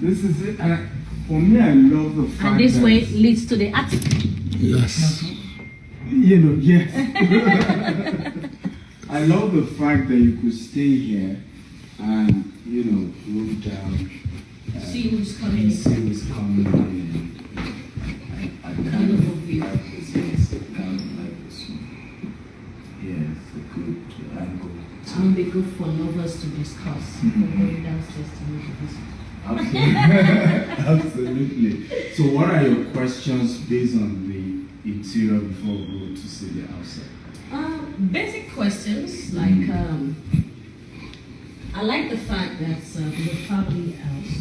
This is it. And for me, I love the fact And this way leads to the attic. Yes. You know, yes. I love the fact that you could stay here and, you know, look down. See who's coming. See who's coming in. I kind of like this. Yes, I kind of like this one. Yeah, it's a good angle. It will be good for lovers to discuss before going downstairs to make a visit. Absolutely. So what are your questions based on the interior before we go to see the outside? Basic questions like I like the fact that it's a family house.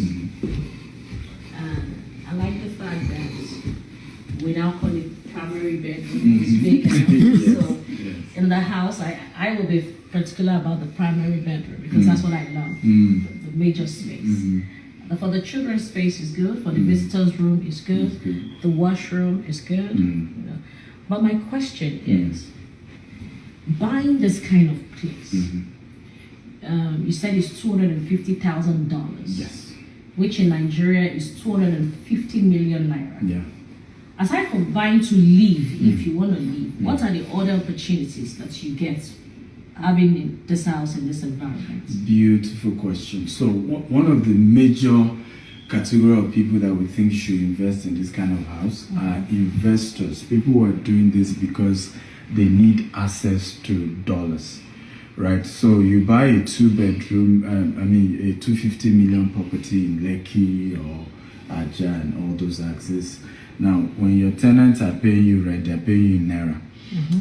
I like the fact that we now call it primary bedroom. It's vacant. Yes. So in the house, I will be particular about the primary bedroom because that's what I love. The major space. For the children's space is good. For the visitors' room is good. The washroom is good. You know. But my question is, buying this kind of place, you said it's $250,000. Yes. Which in Nigeria is 250 million naira. Yeah. Aside from buying to live, if you want to live, what are the other opportunities that you get having in this house in this environment? Beautiful question. So one of the major category of people that we think should invest in this kind of house are investors. People who are doing this because they need access to dollars, right? So you buy a 2-bedroom, a 250 million property in Lekki or Aja and all those axes. Now, when your tenants are paying you rent, they're paying you in Naira.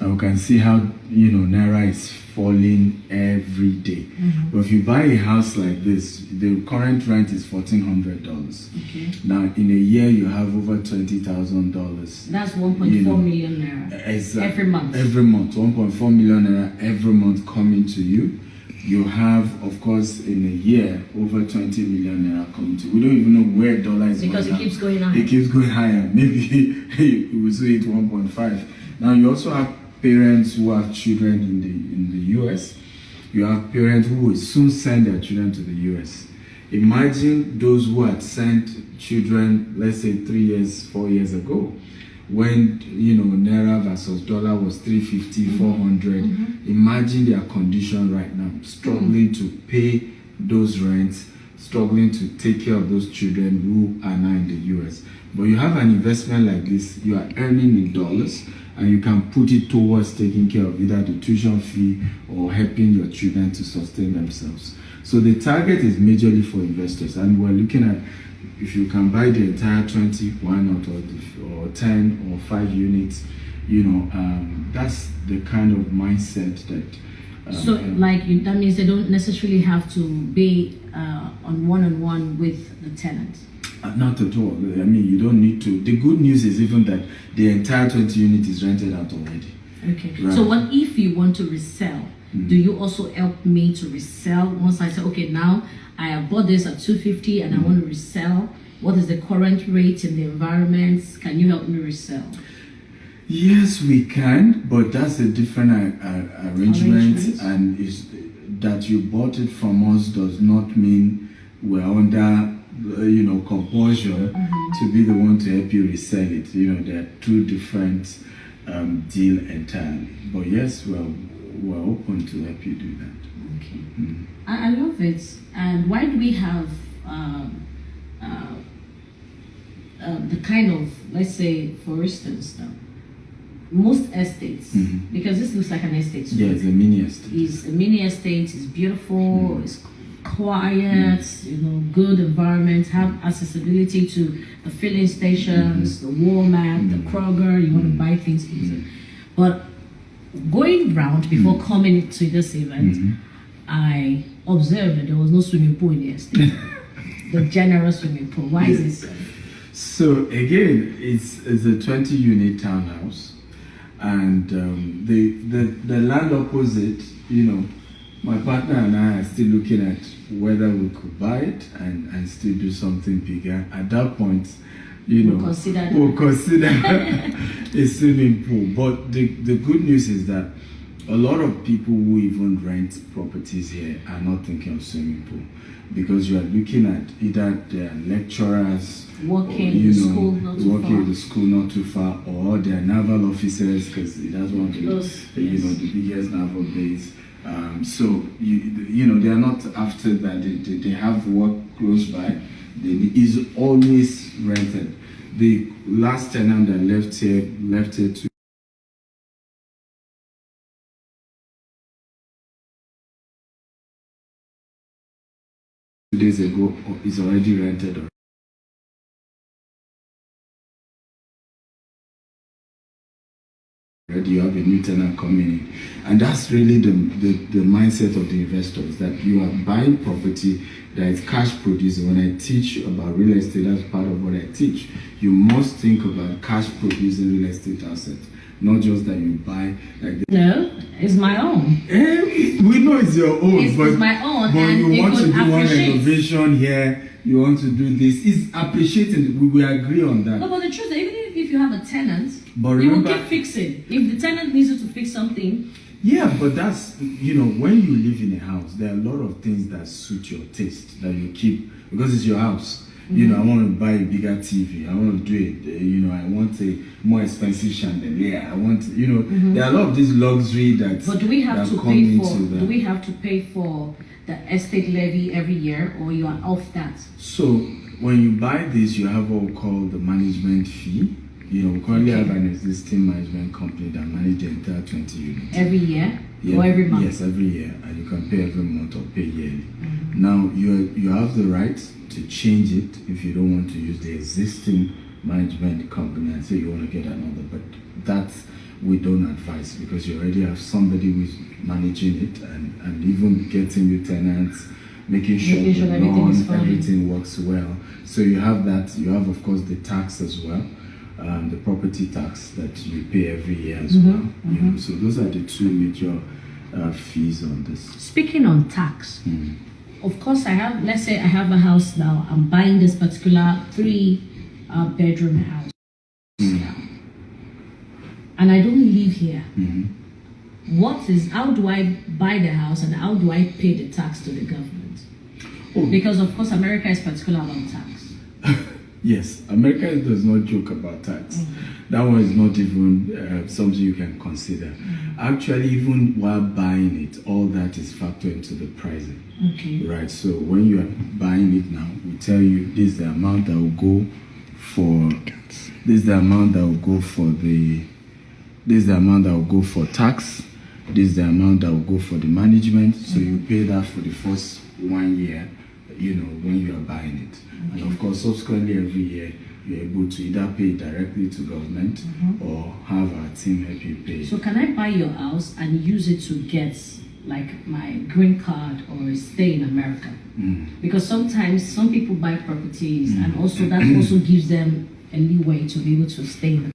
And we can see how, you know, Naira is falling every day. But if you buy a house like this, the current rent is $1,400. Now, in a year, you have over $20,000. That's 1.4 million naira every month. Every month, 1.4 million naira every month coming to you. You have, of course, in a year, over 20 million naira coming to you. We don't even know where dollar is because it keeps going higher. It keeps going higher. Maybe we will see it 1.5. Now, you also have parents who have children in the US. You have parents who will soon send their children to the US. Imagine those who had sent children, let's say 3 years, 4 years ago, when, you know, Naira versus dollar was 350, 400. Imagine their condition right now, struggling to pay those rents, struggling to take care of those children who are now in the US. But you have an investment like this, you are earning in dollars, and you can put it towards taking care of either the tuition fee or helping your children to sustain themselves. So the target is majorly for investors, and we're looking at if you can buy the entire 20, why not, or 10 or 5 units, you know, that's the kind of mindset that. That means they don't necessarily have to be on one-on-one with the tenant. Not at all. I mean, you don't need to. The good news is even that the entire 20 unit is rented out already. Okay. Right. So what if you want to resell? Do you also help me to resell? Once I say, okay, now I have bought this at 250 and I want to resell. What is the current rate in the environment? Can you help me resell? Yes, we can, but that's a different arrangement. And that you bought it from us does not mean we're under, you know, compulsion to be the one to help you resell it. You know, there are two different deal entirely. But yes, we're open to help you do that. Okay. I love it. And why do we have the kind of, let's say, for instance, now, most estates, because this looks like an estate. Yeah, it's a mini estate. It's a mini estate. It's beautiful. It's quiet. You know, good environment. Have accessibility to the filling stations, the Walmart, the Kroger. You want to buy things easy. But going round before coming to this event, I observed that there was no swimming pool in the estate. The general swimming pool. Why is this? So again, it's a 20-unit townhouse. And the land opposite, you know, my partner and I are still looking at whether we could buy it and still do something bigger. At that point, you know, we'll consider a swimming pool. But the good news is that a lot of people who even rent properties here are not thinking of swimming pool because you are looking at either their lecturers Working or, you in know, school not too working far. in the school not too far, or their naval officers because that's one of the the biggest naval base. So you know they are not after that. They have work close by. Is always rented. The last tenant that left here to 2 days ago is already rented. Already you have a new tenant coming in, and that's really the mindset of the investors, that you are buying property that is cash producing. When I teach about real estate, that's part of what I teach. You must think about cash producing real estate assets, not just that you buy like the No, it's my own. we know it's your own, It's my own, but and you it want to could do one appreciate. renovation here, you want to do this. It's appreciating. We agree on that. No, but the truth is, even if you have a tenant, But you will remember, keep fixing. If the tenant needs you to fix something, yeah, but that's, you know, when you live in a house, there are a lot of things that suit your taste that you keep because it's your house. You know, I want to buy a bigger TV. I want to do it. You know, I want a more expensive chandelier. I want, you know, there are a lot of this luxury that. but do we have that to come pay for? into that. Do we have to pay for the estate levy every year, or you are off that? So when you buy this, you have what we call the management fee. You know, we currently have an existing management company that manages the entire 20 units. Every year or every month? Yes, every year, and you can pay every month or pay yearly. Now you have the right to change it if you don't want to use the existing management company and say you want to get another, but that we don't advise because you already have somebody who is managing it and even getting you tenants, making sure everything works well. So you have that. You have, of course, the tax as well. The property tax that you pay every year as well. You know, so those are the two major fees on this. Speaking on tax, of course, I have. Let's say I have a house now. I'm buying this particular 3-bedroom house, and I don't live here. How do I buy the house and how do I pay the tax to the government? Because of course, America is particular about tax. Yes, America does not joke about tax. That one is not even something you can consider. Actually, even while buying it, all that is factored into the pricing. Okay. Right. So when you are buying it now, we tell you this is the amount that will go for. This is the amount that will go for the. This is the amount that will go for tax. This is the amount that will go for the management. So you pay that for the first 1 year. You know, when you are buying it. And of course, subsequently every year, you're able to either pay directly to government or have our team help you pay. So can I buy your house and use it to get like my green card or stay in America? Because sometimes some people buy properties and also that also gives them a leeway to be able to stay in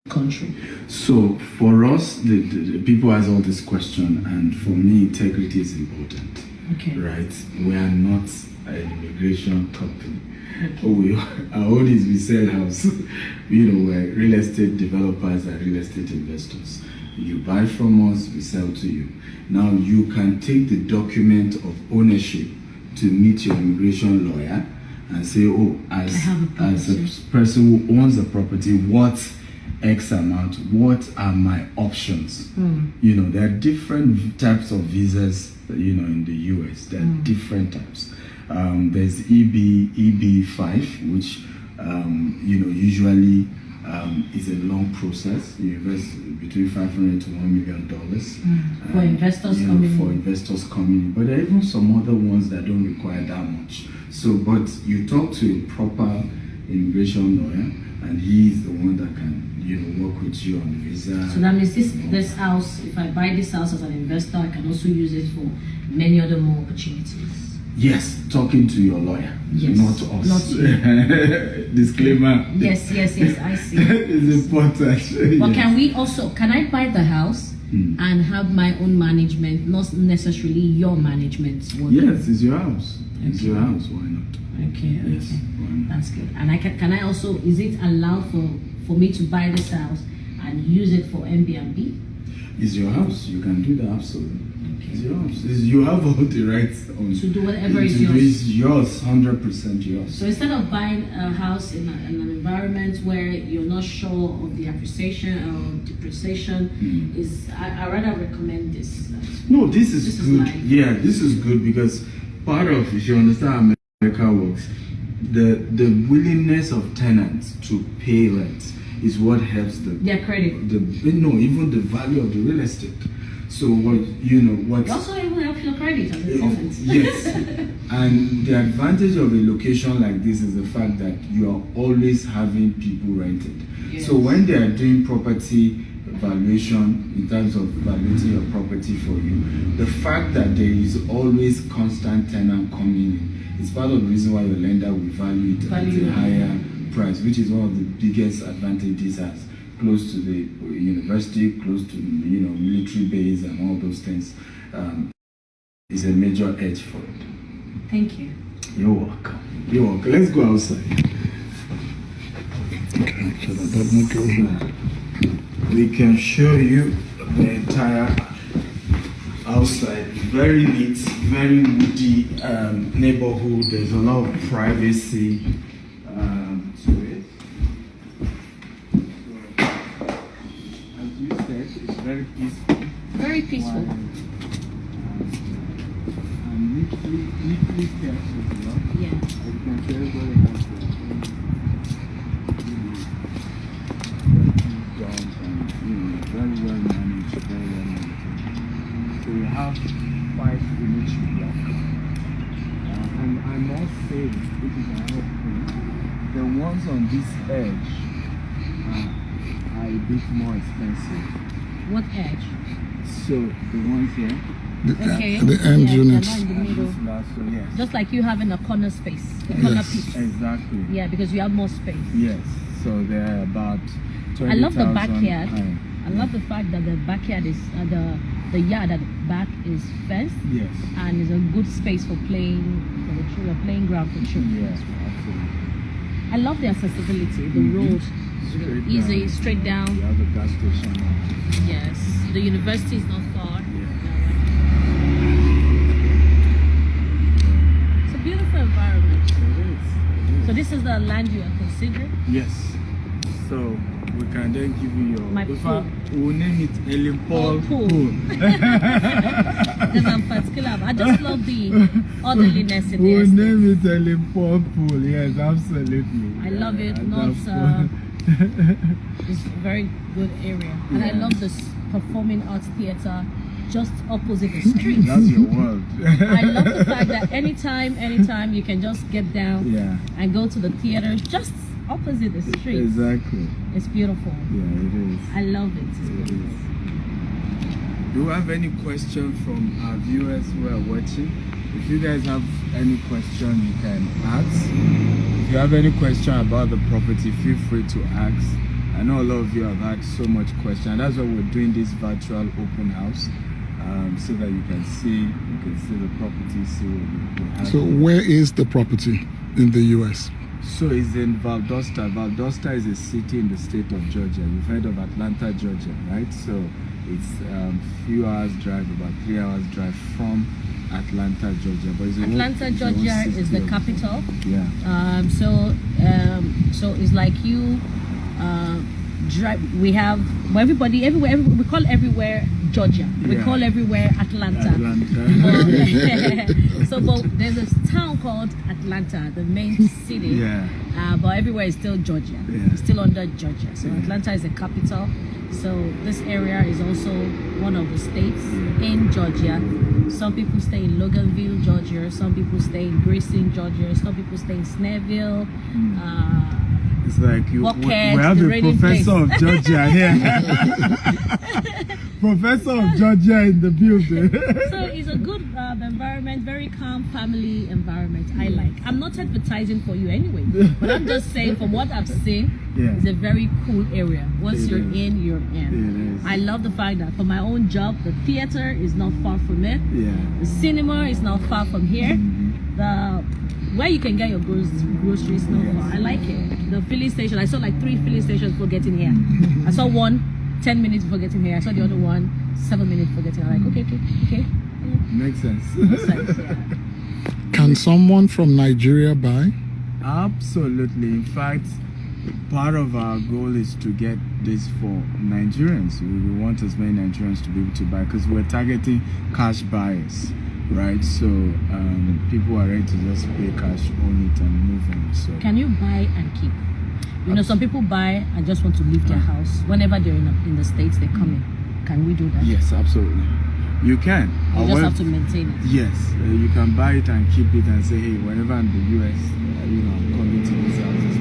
the country. So for us, the people ask all this question, and for me, integrity is important. Okay. Right? We are not an immigration company. Our own is we sell house. You know, we're real estate developers and real estate investors. You buy from us, we sell to you. Now you can take the document of ownership to meet your immigration lawyer and say, oh, as a person who owns a property, what X amount, what are my options? You know, there are different types of visas, you know, in the US. There are different types. There's EB5, which, you know, usually is a long process. You invest between $500 to $1 million. For investors coming in. For investors coming in. But there are even some other ones that don't require that much. So, but you talk to a proper immigration lawyer, and he is the one that can, you know, work with you on the visa. So that means this house, if I buy this house as an investor, I can also use it for many other more opportunities. Yes, talking to your lawyer, yes, not us. Not you. Disclaimer. Yes, I see. It's important. But can I buy the house and have my own management, not necessarily your management? Yes, it's your house. It's your house. Why not? Okay. Yes, why not? That's good. And can I also, is it allowed for me to buy this house and use it for Airbnb? It's your house. You can do that absolutely. It's your house. You have all the rights on To do whatever is to do yours. is yours, 100% yours. So instead of buying a house in an environment where you're not sure of the appreciation or depreciation, I rather recommend this. No, this is good. life. Yeah, this is good because part of, if you understand how America works, the willingness of tenants to pay rent is what helps Their credit. even the value of the real estate. So what It also even helps your credit as a tenant. Yes, and the advantage of a location like this is the fact that you are always having people rented. Yes. So when they are doing property valuation in terms of valuing your property for you, the fact that there is always constant tenant coming in is part of the reason why your lender will value it at a higher price, which is one of the biggest advantages as close to the university, close to military base and all those things. Is a major edge for it. Thank you. You're welcome. You're welcome. Let's go outside. Okay, so that doesn't go here. We can show you the entire outside. Very neat, very woody neighborhood. There's a lot of privacy to it. As you said, it's very peaceful. Very peaceful. And neatly kept as well. Yeah. As you can see, everybody has their own jobs and very well managed, very well maintained. So you have 5 units to block. And I must say, which is another thing, the ones on this edge are a bit more expensive. What edge? So the ones here, Okay. The end Yeah, units. they're not in the middle. so yes. Just like you having a corner space, a corner Yes. piece. Exactly. Yeah, because you have more space. Yes. So they're about 20,000 I love the backyard. high. I love the fact that the backyard is the yard at the back is fenced Yes. and is a good space for playing for the children, playing ground for children. Yes, absolutely. I love the accessibility, the road, Straight easy, down. straight down. You have a gas station. Yes, the university is not far. It's a beautiful environment. It is. So this is the land you are considering. Yes. So we can then give you your. My in pool. fact, we'll name it Helen Paul Pool. Pool. Because I'm particular. I just love the orderliness in the We'll estate. name it Helen Paul Pool. Yes, absolutely. I love it. And Not that's- it's a very good area, and I Yeah. love this performing arts theater just opposite the street. That's your world. I love the fact that anytime you can just get down Yeah. and go to the theater just opposite the street. Exactly. It's beautiful. Yeah, it is. I love it. It's It beautiful. is. Do you have any question from our viewers who are watching? If you guys have any question, you can ask. If you have any question about the property, feel free to ask. I know a lot of you have had so much question. And that's why we're doing this virtual open house, so that you can see the property, see what we have. So where is the property in the US? So it's in Valdosta. Valdosta is a city in the state of Georgia. You've heard of Atlanta, Georgia, right? So it's few hours drive, about 3 hours drive from Atlanta, Georgia. But it's Atlanta, Georgia is the capital. Yeah. So it's like you drive. We have everybody everywhere. We call everywhere Georgia. We Yeah. call everywhere Atlanta. But there's this town called Atlanta, the main city. Yeah. But everywhere is still Georgia. Yeah. It's still under Georgia. So Yeah. Atlanta is the capital. So this area is also one of the states in Georgia. Some people stay in Loganville, Georgia. Some people stay in Grayson, Georgia. Some people stay in Snellville. It's like we Bucket, have the a raining professor place. of Georgia here. Professor of Georgia in the building. So it's a good environment, very calm family environment. I like. I'm not advertising for you anyway, but I'm just saying from what I've seen, Yeah. it's a very cool area. Once It you're is. in, you're in. It is. I love the fact that for my own job, the theater is not far from it. Yeah. The cinema is not far from here. The where you can get your groceries not Yes. far. I like it. The filling station. I saw like 3 filling stations for getting here. I saw one 10 minutes before getting here. I saw the other one 7 minutes before getting here. I'm like, okay. Makes sense. Makes sense, yeah. Can someone from Nigeria buy? Absolutely. In fact, part of our goal is to get this for Nigerians. We want as many Nigerians to be able to buy because we're targeting cash buyers, right? So people are ready to just pay cash, own it, and move on. So Can you buy and keep? You know, some people buy and just want to leave their house. Whenever they're in the States, they come in. Can we do that? yes, absolutely. You can. You just have to maintain it. Yes, you can buy it and keep it and say, hey, whenever I'm in the US, I'm coming to this house.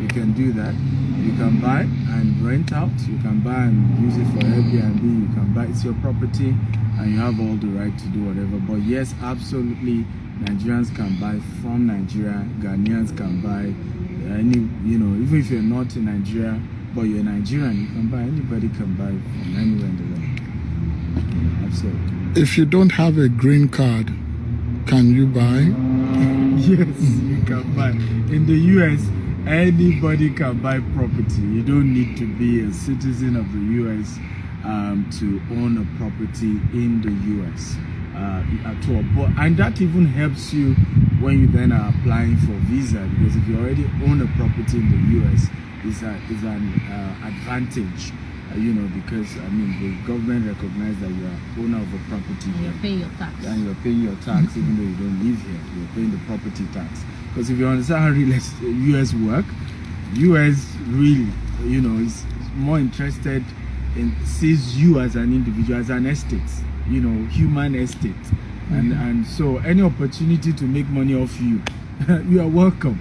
You can do that. You can buy and rent out. You can buy and use it for Airbnb. You can buy, it's your property and you have all the right to do whatever. But yes, absolutely, Nigerians can buy from Nigeria. Ghanaians can buy any, even if you're not in Nigeria, but you're Nigerian, you can buy, anybody can buy from anywhere in the world. Absolutely. If you don't have a green card, can you buy? Yes, you can buy. In the US, anybody can buy property. You don't need to be a citizen of the US to own a property in the US at all. And that even helps you when you then are applying for visa, because if you already own a property in the US, it's an advantage. Because the government recognizes that you are owner of a property And you're paying your tax. and you're paying your tax even though you don't live here. You're paying the property tax. Because if you understand how US work, US really, is more interested in sees you as an individual, as an estate, human estate. And so any opportunity to make money off you, you are welcome.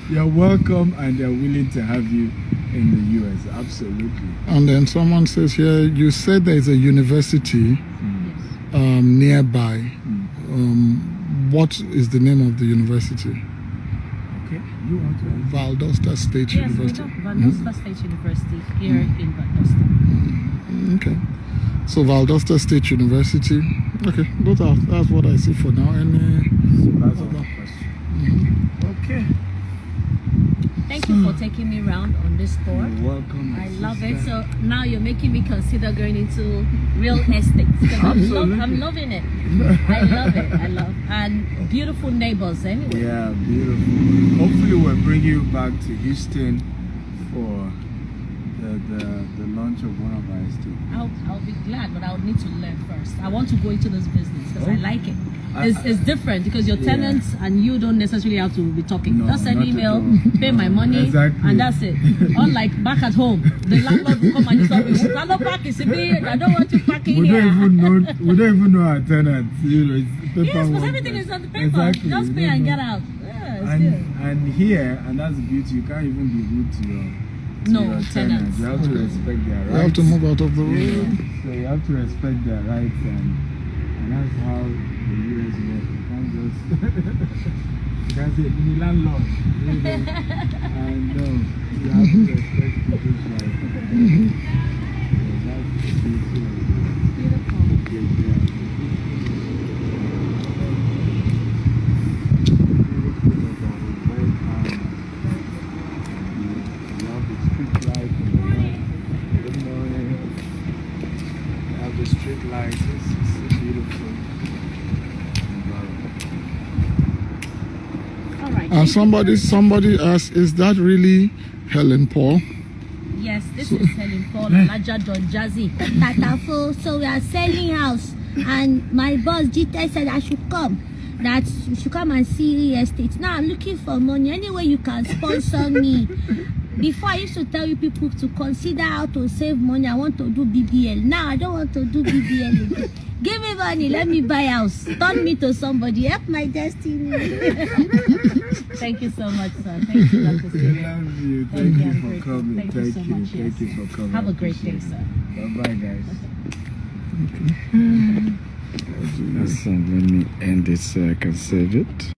You're welcome, and they're willing to have you in the US. Absolutely. And then someone says here, you said there is a university nearby. What is the name of the university? Okay, you want to? Valdosta State Yes, University. Valdosta State University here in Valdosta. Okay. So Valdosta State University. Okay, that's what I see for now. And That's our question. Okay. Thank you for taking me around on this tour. You're welcome. I love it. So now you're making me consider going into real estate. I'm loving it. I love and beautiful neighbors anyway. Yeah, beautiful. Hopefully we'll bring you back to Houston for the launch of one of our estates. I'll be glad, but I'll need to learn first. I want to go into this business because I like it. It's different because your tenants and you don't necessarily have to be talking. No, Just send not email, at all. pay my money, Exactly. and that's it. Unlike back at home, the landlord will come and tell me, "I don't park in I don't want you parking We here." don't even know our tenants. It's paperwork. Yes, because everything is on the paper. Exactly. Just We pay don't and know. get out. Yeah, it's good. And here, and that's the beauty, you can't even be rude to your tenants. You have to respect their rights. you have to move out of the road. So you have to respect their rights, and that's how the US works. You can't say the landlord. And no, you have to respect people's rights. So that's the beauty of it. Beautiful. Street lights, it's beautiful environment. All right. And somebody asked, is that really Helen Paul? Yes, this is Helen Paul Alaja Don Jazzy. Tatafo. So we are selling house, and my boss Gita said I should come. That you should come and see real estate. Now I'm looking for money. Anyway, you can sponsor me. Before I used to tell you people to consider how to save money. I want to do BBL. Now I don't want to do BBL again. Give me money, let me buy house. Turn me to somebody. Help my destiny. Thank you so much, sir. Thank you, Dr. We Stephen. love you. Thank Thank you, you I'm for grateful. coming. Thank you so much, Thank you yes. for coming. Have a great day, sir. Bye bye, guys. Let me end it so I can save it.